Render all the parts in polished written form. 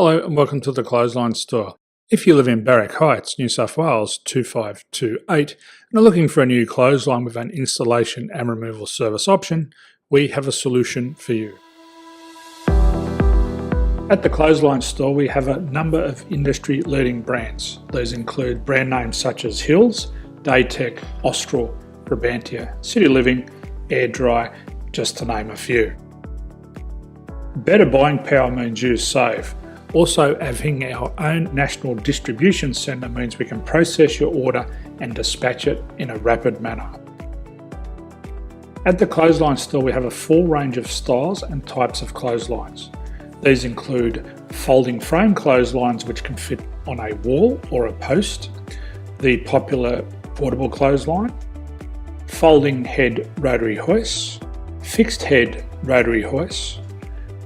Hello and welcome to the Clothesline Store. If you live in Barrack Hoists, New South Wales 2528 and are looking for a new clothesline with an installation and removal service option, we have a solution for you. At the Clothesline Store we have a number of industry leading brands. These include brand names such as Hills, Daytech, Austral, Brabantia, City Living, Air Dry, just to name a few. Better buying power means you save. Also, having our own national distribution centre means we can process your order and dispatch it in a rapid manner. At the Clothesline Store we have a full range of styles and types of clotheslines. These include folding frame clotheslines which can fit on a wall or a post, the popular portable clothesline, folding head rotary hoists, fixed head rotary hoists,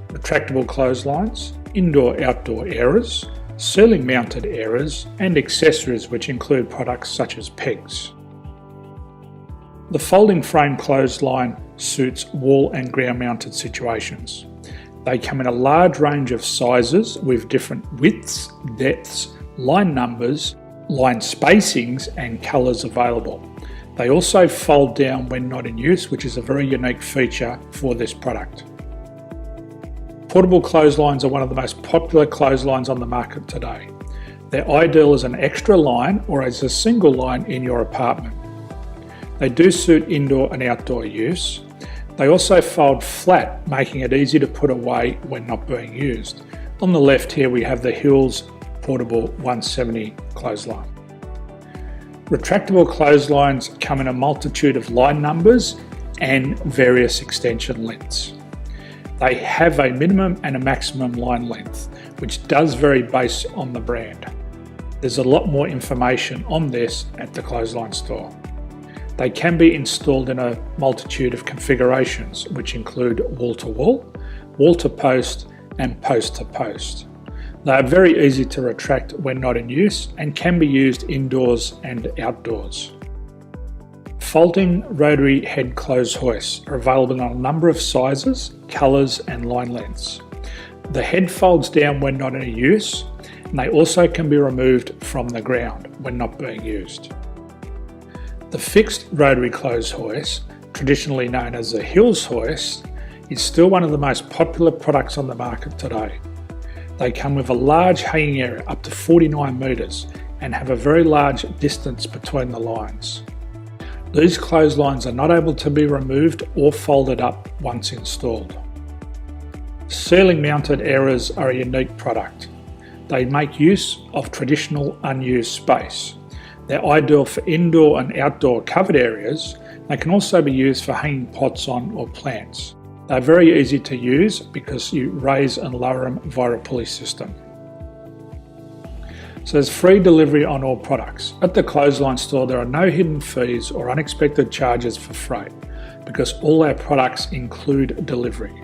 retractable clotheslines, indoor-outdoor airers, ceiling mounted airers and accessories which include products such as pegs. The folding frame clothesline suits wall and ground mounted situations. They come in a large range of sizes with different widths, depths, line numbers, line spacings and colours available. They also fold down when not in use, which is a very unique feature for this product. Portable clotheslines are one of the most popular clotheslines on the market today. They're ideal as an extra line or as a single line in your apartment. They do suit indoor and outdoor use. They also fold flat, making it easy to put away when not being used. On the left here we have the Hills Portable 170 clothesline. Retractable clotheslines come in a multitude of line numbers and various extension lengths. They have a minimum and a maximum line length, which does vary based on the brand. There's a lot more information on this at the Clothesline Store. They can be installed in a multitude of configurations, which include wall-to-wall, wall-to-post and post-to-post. They are very easy to retract when not in use and can be used indoors and outdoors. Folding rotary head clothes hoists are available in a number of sizes, colours and line lengths. The head folds down when not in use and they also can be removed from the ground when not being used. The fixed rotary clothes hoist, traditionally known as the Hills hoist, is still one of the most popular products on the market today. They come with a large hanging area up to 49 metres and have a very large distance between the lines. These clotheslines are not able to be removed or folded up once installed. Ceiling mounted airers are a unique product. They make use of traditional unused space. They're ideal for indoor and outdoor covered areas. They can also be used for hanging pots on or plants. They're very easy to use because you raise and lower them via a pulley system. So there's free delivery on all products. At the Clothesline Store there are no hidden fees or unexpected charges for freight because all our products include delivery.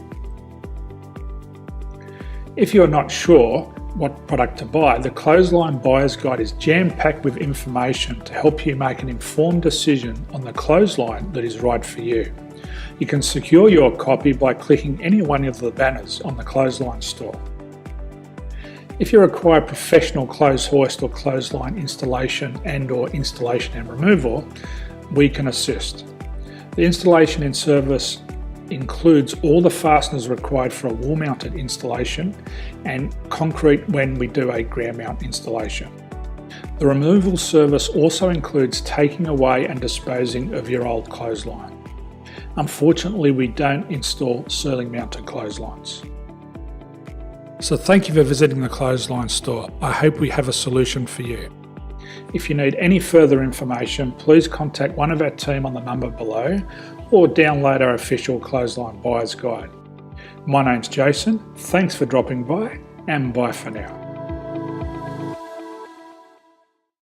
If you're not sure what product to buy, the Clothesline Buyer's Guide is jam-packed with information to help you make an informed decision on the clothesline that is right for you. You can secure your copy by clicking any one of the banners on the Clothesline Store. If you require professional clothes hoist or clothesline installation and removal, we can assist. The installation and service includes all the fasteners required for a wall mounted installation and concrete when we do a ground mount installation. The removal service also includes taking away and disposing of your old clothesline. Unfortunately, we don't install ceiling mounted clotheslines. So thank you for visiting the Clothesline Store. I hope we have a solution for you. If you need any further information, please contact one of our team on the number below or download our official Clothesline Buyer's Guide. My name's Jason, thanks for dropping by and bye for now.